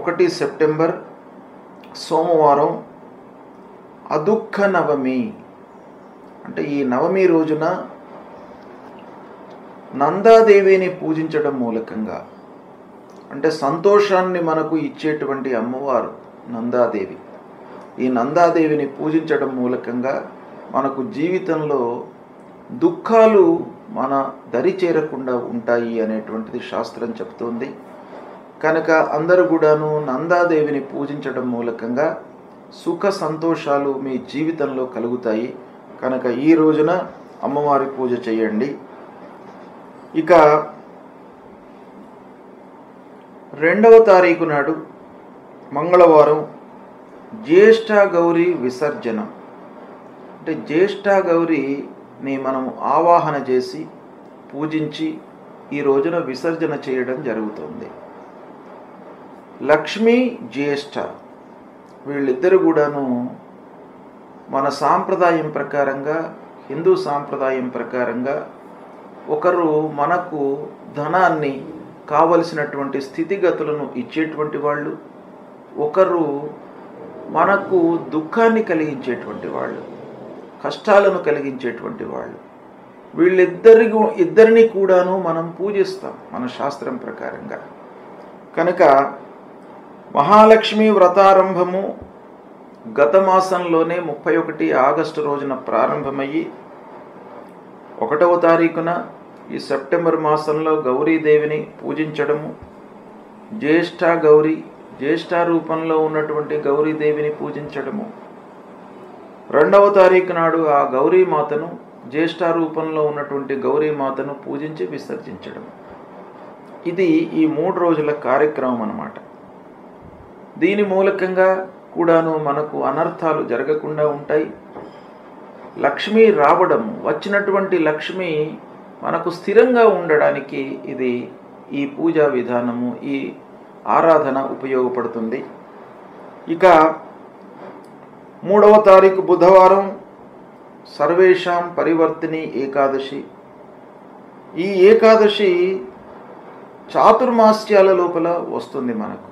1 సెప్టెంబర్ సోమవారం అదుఃఖ నవమి. అంటే ఈ నవమి రోజున నందాదేవిని పూజించడం మూలకంగా, అంటే సంతోషాన్ని మనకు ఇచ్చేటువంటి అమ్మవారు నందాదేవి. ఈ నందాదేవిని పూజించడం మూలకంగా మనకు జీవితంలో దుఃఖాలు మన దరి చేరకుండా ఉంటాయి అనేటువంటిది శాస్త్రం చెప్తోంది. కనుక అందరూ కూడాను నందాదేవిని పూజించడం మూలకంగా సుఖ సంతోషాలు మీ జీవితంలో కలుగుతాయి. కనుక ఈ రోజున అమ్మవారి పూజ చేయండి. ఇక 2వ తారీఖు నాడు మంగళవారం జ్యేష్ఠ గౌరీ విసర్జనం. అంటే జ్యేష్ఠ గౌరీని మనం ఆవాహన చేసి పూజించి ఈ రోజున విసర్జన చేయడం జరుగుతుంది. లక్ష్మీ జ్యేష్ఠ వీళ్ళిద్దరు కూడాను మన సాంప్రదాయం ప్రకారంగా, హిందూ సాంప్రదాయం ప్రకారంగా ఒకరు మనకు ధనాన్ని, కావలసినటువంటి స్థితిగతులను ఇచ్చేటువంటి వాళ్ళు, ఒకరు మనకు దుఃఖాన్ని కలిగించేటువంటి వాళ్ళు, కష్టాలను కలిగించేటువంటి వాళ్ళు. ఇద్దరిని కూడాను మనం పూజిస్తాం మన శాస్త్రం ప్రకారంగా. కనుక మహాలక్ష్మి వ్రతారంభము గత మాసంలోనే 31 ఆగస్టు రోజున ప్రారంభమయ్యి 1వ తారీఖున ఈ సెప్టెంబర్ మాసంలో గౌరీదేవిని పూజించడము, జ్యేష్ఠ గౌరీ, జ్యేష్ఠ రూపంలో ఉన్నటువంటి గౌరీదేవిని పూజించడము, 2వ తారీఖు నాడు ఆ గౌరీమాతను, జ్యేష్ఠ రూపంలో ఉన్నటువంటి గౌరీమాతను పూజించి విసర్జించడం. ఇది ఈ 3 రోజుల కార్యక్రమం అన్నమాట. దీని మూలకంగా కూడాను మనకు అనర్థాలు జరగకుండా ఉంటాయి. లక్ష్మి రావడం, వచ్చినటువంటి లక్ష్మి మనకు స్థిరంగా ఉండడానికి ఇది ఈ పూజా విధానము, ఈ ఆరాధన ఉపయోగపడుతుంది. ఇక 3వ తారీఖు బుధవారం సర్వేషాం పరివర్తిని ఏకాదశి. ఈ ఏకాదశి చాతుర్మాస్యాల లోపల వస్తుంది. మనకు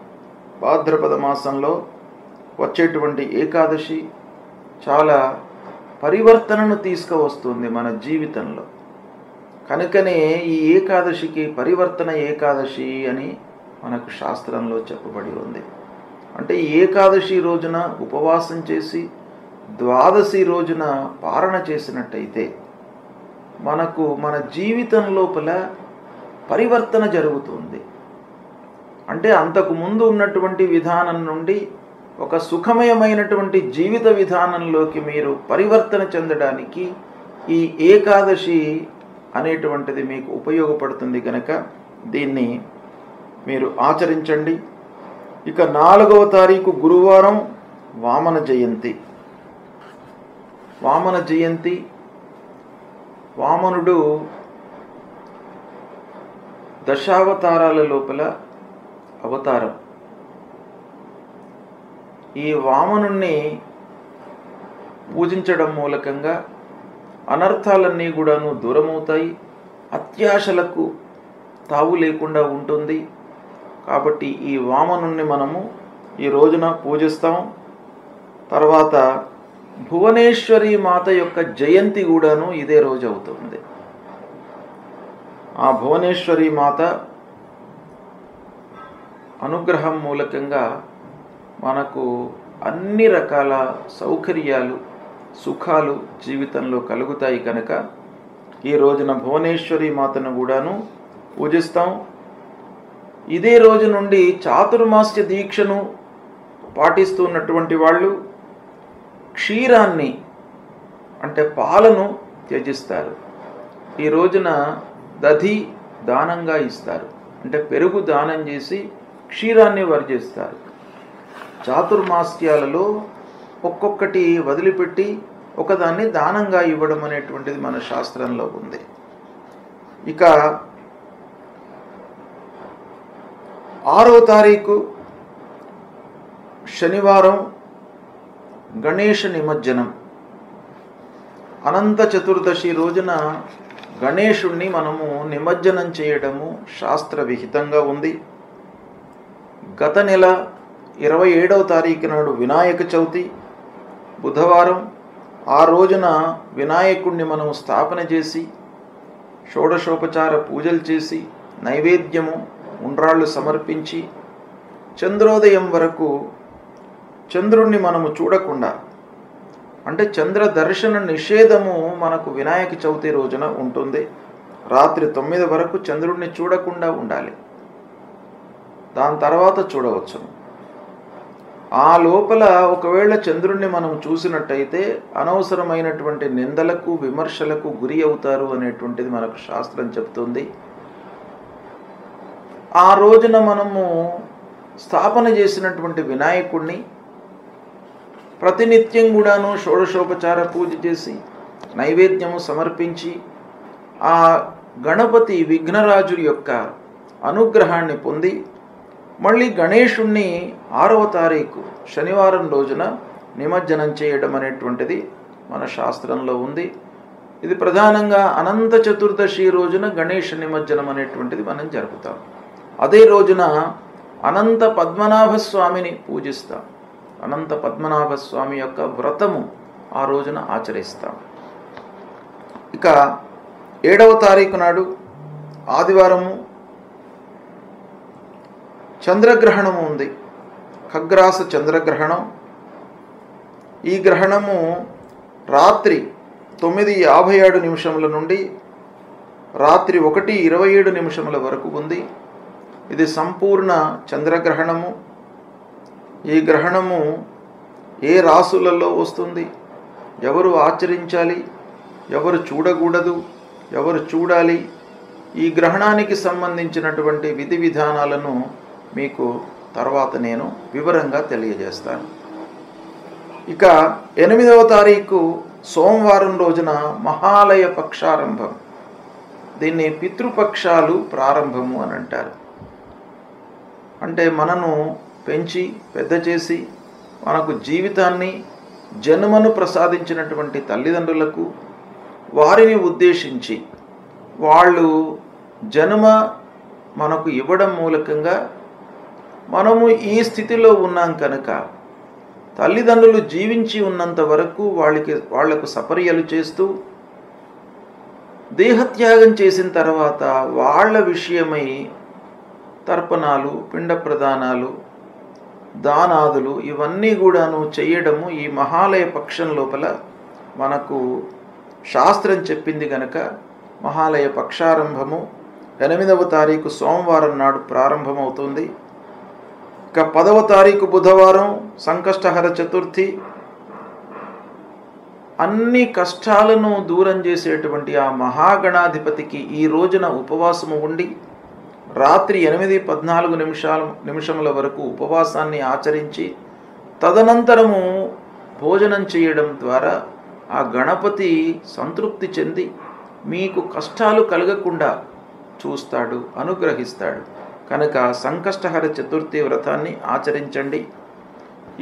భాద్రపద మాసంలో వచ్చేటువంటి ఏకాదశి చాలా పరివర్తనను తీసుకువస్తుంది మన జీవితంలో. కనుకనే ఈ ఏకాదశికి పరివర్తన ఏకాదశి అని మనకు శాస్త్రంలో చెప్పబడి ఉంది. అంటే ఈ ఏకాదశి రోజున ఉపవాసం చేసి ద్వాదశి రోజున పారణ చేసినట్టయితే మనకు మన జీవితం లోపల పరివర్తన జరుగుతుంది. అంటే అంతకు ముందు ఉన్నటువంటి విధానం నుండి ఒక సుఖమయమైనటువంటి జీవిత విధానంలోకి మీరు పరివర్తన చెందడానికి ఈ ఏకాదశి అనేటువంటిది మీకు ఉపయోగపడుతుంది కనుక దీన్ని మీరు ఆచరించండి. ఇక 4వ తారీఖు గురువారం వామన జయంతి. వామన జయంతి, వామనుడు దశావతారాల లోపల అవతారం. ఈ వామనుణ్ణి పూజించడం మూలకంగా అనర్థాలన్నీ కూడాను దూరమవుతాయి, అత్యాశలకు తావు లేకుండా ఉంటుంది. కాబట్టి ఈ వామనుణ్ణి మనము ఈ రోజున పూజిస్తాం. తర్వాత భువనేశ్వరి మాత యొక్క జయంతి కూడాను ఇదే రోజు అవుతుంది. ఆ భువనేశ్వరి మాత అనుగ్రహం మూలకంగా మనకు అన్ని రకాల సౌకర్యాలు, సుఖాలు జీవితంలో కలుగుతాయి కనుక ఈ రోజున భువనేశ్వరి మాతను కూడాను పూజిస్తాం. ఇదే రోజు నుండి చాతుర్మాస్య దీక్షను పాటిస్తున్నటువంటి వాళ్ళు క్షీరాన్ని అంటే పాలను త్యజిస్తారు. ఈ రోజున దధి దానంగా ఇస్తారు, అంటే పెరుగు దానం చేసి క్షీరాన్ని వర్జిస్తారు. చాతుర్మాస్యాలలో ఒక్కొక్కటి వదిలిపెట్టి ఒకదాన్ని దానంగా ఇవ్వడం అనేటువంటిది మన శాస్త్రంలో ఉంది. ఇక 6వ తారీఖు శనివారం గణేష నిమజ్జనం. అనంత చతుర్దశి రోజున గణేశుణ్ణి మనము నిమజ్జనం చేయడము శాస్త్ర విహితంగా ఉంది. గత నెల 27వ తారీఖు నాడు వినాయక చవితి బుధవారం. ఆ రోజున వినాయకుణ్ణి మనము స్థాపన చేసి షోడశోపచార పూజలు చేసి నైవేద్యము ఉండ్రాళ్ళు సమర్పించి చంద్రోదయం వరకు చంద్రుణ్ణి మనము చూడకుండా, అంటే చంద్ర దర్శన నిషేధము మనకు వినాయక చవితి రోజున ఉంటుంది. రాత్రి 9 వరకు చంద్రుణ్ణి చూడకుండా ఉండాలి, దాని తర్వాత చూడవచ్చు. ఆ లోపల ఒకవేళ చంద్రుణ్ణి మనం చూసినట్టయితే అనవసరమైనటువంటి నిందలకు విమర్శలకు గురి అవుతారు అనేటువంటిది మనకు శాస్త్రం చెప్తుంది. ఆ రోజున మనము స్థాపన చేసినటువంటి వినాయకుడిని ప్రతినిత్యం కూడాను షోడశోపచార పూజ చేసి నైవేద్యము సమర్పించి ఆ గణపతి విఘ్నరాజు యొక్క అనుగ్రహాన్ని పొంది మళ్ళీ గణేశుణ్ణి 6వ తారీఖు శనివారం రోజున నిమజ్జనం చేయడం అనేటువంటిది మన శాస్త్రంలో ఉంది. ఇది ప్రధానంగా అనంత చతుర్దశి రోజున గణేష నిమజ్జనం అనేటువంటిది మనం జరుపుతాం. అదే రోజున అనంత పద్మనాభ స్వామిని పూజిస్తాం. అనంత పద్మనాభ స్వామి యొక్క వ్రతము ఆ రోజున ఆచరిస్తాం. ఇక 7వ తారీఖు నాడు ఆదివారము చంద్రగ్రహణము ఉంది. ఖగ్రాస చంద్రగ్రహణం. ఈ గ్రహణము రాత్రి 9:57 నుండి రాత్రి 1:27 వరకు ఉంది. ఇది సంపూర్ణ చంద్రగ్రహణము. ఈ గ్రహణము ఏ రాసులలో వస్తుంది, ఎవరు ఆచరించాలి, ఎవరు చూడకూడదు, ఎవరు చూడాలి, ఈ గ్రహణానికి సంబంధించినటువంటి విధి విధానాలను మీకు తర్వాత నేను వివరంగా తెలియజేస్తాను. ఇక 8వ తారీఖు సోమవారం రోజున మహాలయ పక్షారంభం. దీన్ని పితృపక్షాలు ప్రారంభము అని అంటారు. అంటే మనను పెంచి పెద్ద చేసి మనకు జీవితాన్ని జన్మను ప్రసాదించినటువంటి తల్లిదండ్రులకు వారిని ఉద్దేశించి వాళ్ళు జన్మ మనకు ఇవ్వడం మూలకంగా మనము ఈ స్థితిలో ఉన్నాం కనుక తల్లిదండ్రులు జీవించి ఉన్నంత వరకు వాళ్లకు సపర్యలు చేస్తూ దేహత్యాగం చేసిన తర్వాత వాళ్ళ విషయమై తర్పణాలు, పిండ ప్రదానాలు, దానాదులు ఇవన్నీ కూడాను చేయడము ఈ మహాలయ పక్షం లోపల మనకు శాస్త్రం చెప్పింది గనక మహాలయ పక్షారంభము 8వ తారీఖు సోమవారం నాడు ప్రారంభమవుతుంది. ఇక 10వ తారీఖు బుధవారం సంకష్టహర చతుర్థి. అన్ని కష్టాలను దూరం చేసేటువంటి ఆ మహాగణాధిపతికి ఈ రోజున ఉపవాసము ఉండి రాత్రి 8:14 నిమిషముల వరకు ఉపవాసాన్ని ఆచరించి తదనంతరము భోజనం చేయడం ద్వారా ఆ గణపతి సంతృప్తి చెంది మీకు కష్టాలు కలగకుండా చూస్తాడు, అనుగ్రహిస్తాడు. కనుక సంకష్టహర చతుర్థి వ్రతాన్ని ఆచరించండి.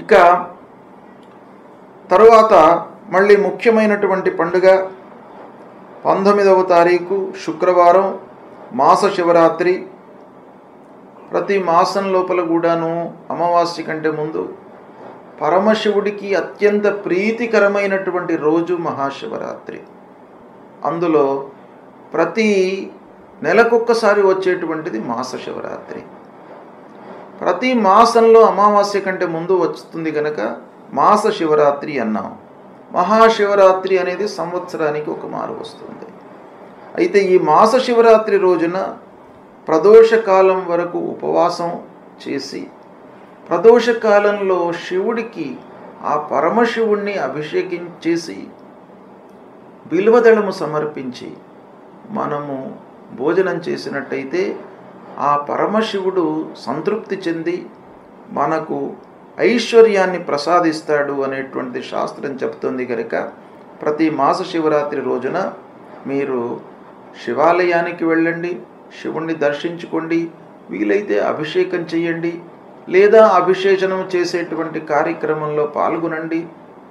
ఇక తరువాత మళ్ళీ ముఖ్యమైనటువంటి పండుగ 19వ తారీఖు శుక్రవారం మాస శివరాత్రి. ప్రతి మాసం లోపల కూడాను అమావాస్య కంటే ముందు పరమశివుడికి అత్యంత ప్రీతికరమైనటువంటి రోజు మహాశివరాత్రి. అందులో ప్రతి నెలకొక్కసారి వచ్చేటువంటిది మాస శివరాత్రి. ప్రతి మాసంలో అమావాస్య కంటే ముందు వస్తుంది కనుక మాస శివరాత్రి అన్నాం. మహాశివరాత్రి అనేది సంవత్సరానికి ఒక మారు వస్తుంది. అయితే ఈ మాస శివరాత్రి రోజున ప్రదోషకాలం వరకు ఉపవాసం చేసి ప్రదోషకాలంలో శివుడికి ఆ పరమశివుణ్ణి అభిషేకించేసి బిల్వదళము సమర్పించి మనము భోజనం చేసినట్టయితే ఆ పరమశివుడు సంతృప్తి చెంది మనకు ఐశ్వర్యాన్ని ప్రసాదిస్తాడు అనేటువంటి శాస్త్రం చెప్తుంది కనుక ప్రతి మాస శివరాత్రి రోజున మీరు శివాలయానికి వెళ్ళండి, శివుణ్ణి దర్శించుకోండి, వీలైతే అభిషేకం చేయండి, లేదా అభిషేచనం చేసేటువంటి కార్యక్రమంలో పాల్గొనండి,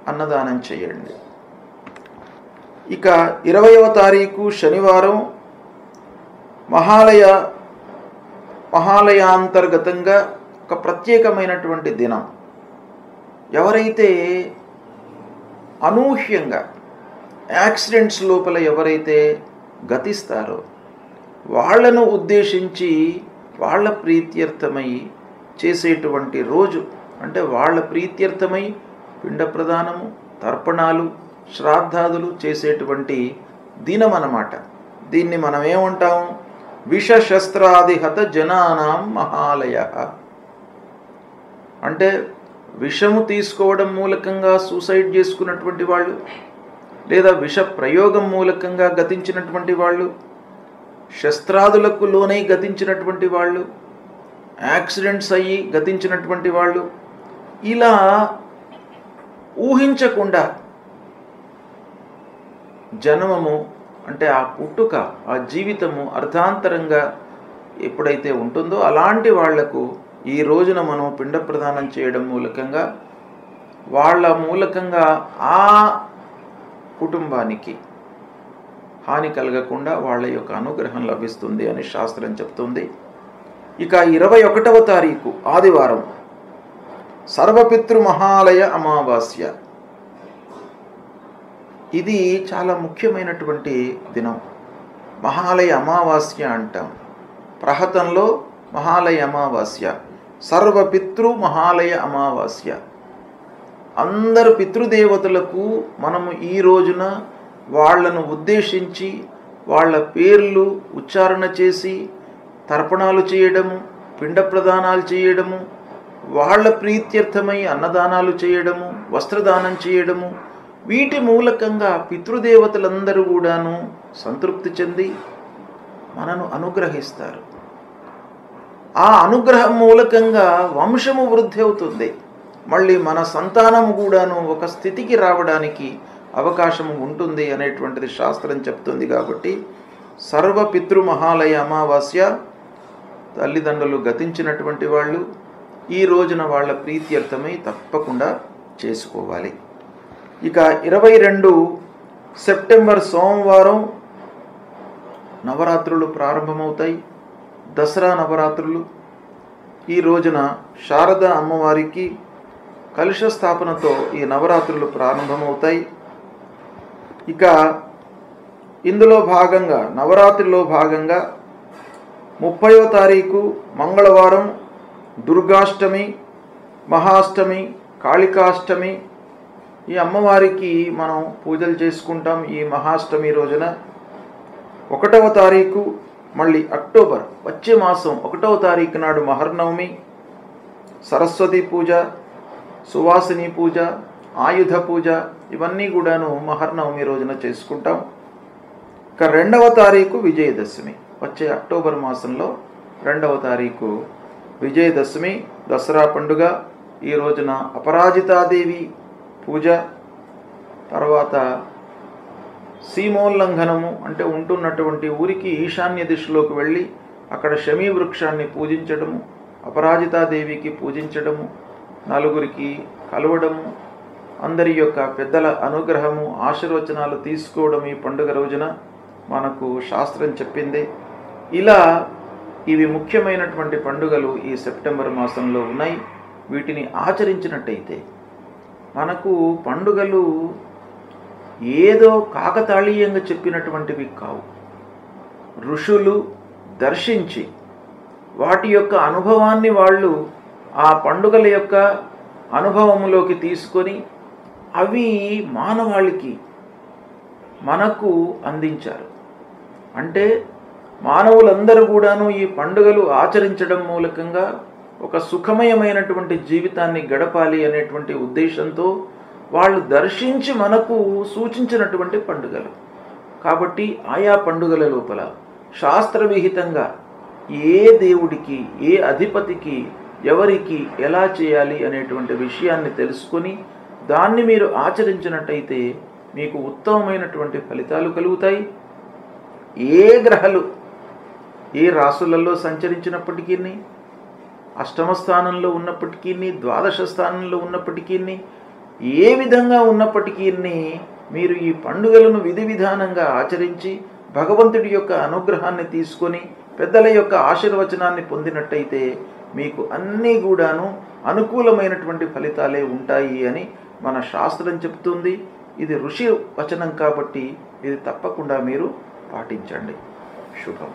అన్నదానం చేయండి. ఇక 20వ తారీఖు శనివారం మహాలయాంతర్గతంగా ఒక ప్రత్యేకమైనటువంటి దినం. ఎవరైతే అనూహ్యంగా యాక్సిడెంట్స్ లోపల ఎవరైతే గతిస్తారో వాళ్లను ఉద్దేశించి వాళ్ళ ప్రీత్యర్థమై చేసేటువంటి రోజు. అంటే వాళ్ళ ప్రీత్యర్థమై పిండ ప్రదానము, తర్పణాలు, శ్రాద్ధాదులు చేసేటువంటి దినం అన్నమాట. దీన్ని మనం ఏమంటాం? విషశస్త్రాదిహత జనానాం మహాలయ. అంటే విషము తీసుకోవడం మూలకంగా సూసైడ్ చేసుకున్నటువంటి వాళ్ళు, లేదా విష ప్రయోగం మూలకంగా గతించినటువంటి వాళ్ళు, శస్త్రాదులకు లోనై గతించినటువంటి వాళ్ళు, యాక్సిడెంట్స్ అయ్యి గతించినటువంటి వాళ్ళు, ఇలా ఊహించకుండా జన్మము అంటే ఆ పుట్టుక, ఆ జీవితము అర్ధాంతరంగా ఎప్పుడైతే ఉంటుందో అలాంటి వాళ్లకు ఈ రోజున మనం పిండ ప్రదానం చేయడం మూలకంగా వాళ్ళ మూలకంగా ఆ కుటుంబానికి హాని కలగకుండా వాళ్ళ యొక్క అనుగ్రహం లభిస్తుంది అని శాస్త్రం చెప్తుంది. ఇక 21వ తారీఖు ఆదివారం సర్వపితృ మహాలయ అమావాస్య. ఇది చాలా ముఖ్యమైనటువంటి దినం. మహాలయ అమావాస్య అంటాం. ప్రహతంలో మహాలయ అమావాస్య, సర్వపితృ మహాలయ అమావాస్య. అందరు పితృదేవతలకు మనము ఈ రోజున వాళ్లను ఉద్దేశించి వాళ్ళ పేర్లు ఉచ్చారణ చేసి తర్పణాలు చేయడము, పిండ ప్రదానాలు చేయడము, వాళ్ళ ప్రీత్యర్థమై అన్నదానాలు చేయడము, వస్త్రదానం చేయడము, వీటి మూలకంగా పితృదేవతలందరూ కూడాను సంతృప్తి చెంది మనను అనుగ్రహిస్తారు. ఆ అనుగ్రహం మూలకంగా వంశము వృద్ధి అవుతుంది. మళ్ళీ మన సంతానము కూడాను ఒక స్థితికి రావడానికి అవకాశం ఉంటుంది అనేటువంటిది శాస్త్రం చెప్తుంది. కాబట్టి సర్వపితృ మహాలయ అమావాస్య తల్లిదండ్రులు గతించినటువంటి వాళ్ళు ఈ రోజున వాళ్ళ ప్రీత్యర్థమై తప్పకుండా చేసుకోవాలి. ఇక 22 సెప్టెంబర్ సోమవారం నవరాత్రులు ప్రారంభమవుతాయి. దసరా నవరాత్రులు. ఈ రోజున శారద అమ్మవారికి కలశ స్థాపనతో ఈ నవరాత్రులు ప్రారంభమవుతాయి. ఇక ఇందులో భాగంగా నవరాత్రిలో భాగంగా 30వ తారీఖు మంగళవారం దుర్గాష్టమి, మహాష్టమి, కాళికాష్టమి. ఈ అమ్మవారికి మనం పూజలు చేసుకుంటాం ఈ మహాష్టమి రోజున. 1వ తారీఖు మళ్ళీ అక్టోబర్ వచ్చే మాసం 1వ తారీఖు నాడు మహర్నవమి, సరస్వతి పూజ, సువాసిని పూజ, ఆయుధ పూజ ఇవన్నీ కూడాను మహర్నవమి రోజున చేసుకుంటాం. ఇక 2వ తారీఖు విజయదశమి, వచ్చే అక్టోబర్ మాసంలో 2వ తారీఖు విజయదశమి, దసరా పండుగ. ఈ రోజున అపరాజితాదేవి పూజ, తర్వాత సీమోల్లంఘనము అంటే ఉంటున్నటువంటి ఊరికి ఈశాన్య దిశలోకి వెళ్ళి అక్కడ శమీ వృక్షాన్ని పూజించడము, అపరాజితాదేవికి పూజించడము, నలుగురికి కలవడము, అందరి యొక్క పెద్దల అనుగ్రహము ఆశీర్వచనాలు తీసుకోవడం ఈ పండుగ రోజున మనకు శాస్త్రం చెప్పింది. ఇలా ఇవి ముఖ్యమైనటువంటి పండుగలు ఈ సెప్టెంబర్ మాసంలో ఉన్నాయి. వీటిని ఆచరించినట్టయితే మనకు పండుగలు ఏదో కాకతాళీయంగా చెప్పినటువంటివి కావు. ఋషులు దర్శించి వాటి యొక్క అనుభవాన్ని వాళ్ళు ఆ పండుగల యొక్క అనుభవంలోకి తీసుకొని అవి మానవాళికి మనకు అందించారు. అంటే మానవులందరూ కూడాను ఈ పండుగలు ఆచరించడం మూలకంగా ఒక సుఖమయమైనటువంటి జీవితాన్ని గడపాలి అనేటువంటి ఉద్దేశంతో వాళ్ళు దర్శించి మనకు సూచించినటువంటి పండుగలు. కాబట్టి ఆయా పండుగల లోపల శాస్త్రవిహితంగా ఏ దేవుడికి, ఏ అధిపతికి, ఎవరికి ఎలా చేయాలి అనేటువంటి విషయాన్ని తెలుసుకొని దాన్ని మీరు ఆచరించినట్టయితే మీకు ఉత్తమమైనటువంటి ఫలితాలు కలుగుతాయి. ఏ గ్రహాలు ఏ రాసులలో సంచరించినప్పటికీ, అష్టమ స్థానంలో ఉన్నప్పటికీ, ద్వాదశ స్థానంలో ఉన్నప్పటికీ, ఏ విధంగా ఉన్నప్పటికీ మీరు ఈ పండుగలను విధి విధానంగా ఆచరించి భగవంతుడి యొక్క అనుగ్రహాన్ని తీసుకొని పెద్దల యొక్క ఆశీర్వచనాన్ని పొందినట్టయితే మీకు అన్నీ కూడాను అనుకూలమైనటువంటి ఫలితాలే ఉంటాయి అని మన శాస్త్రం చెప్తుంది. ఇది ఋషి వచనం కాబట్టి ఇది తప్పకుండా మీరు పాటించండి. శుభం.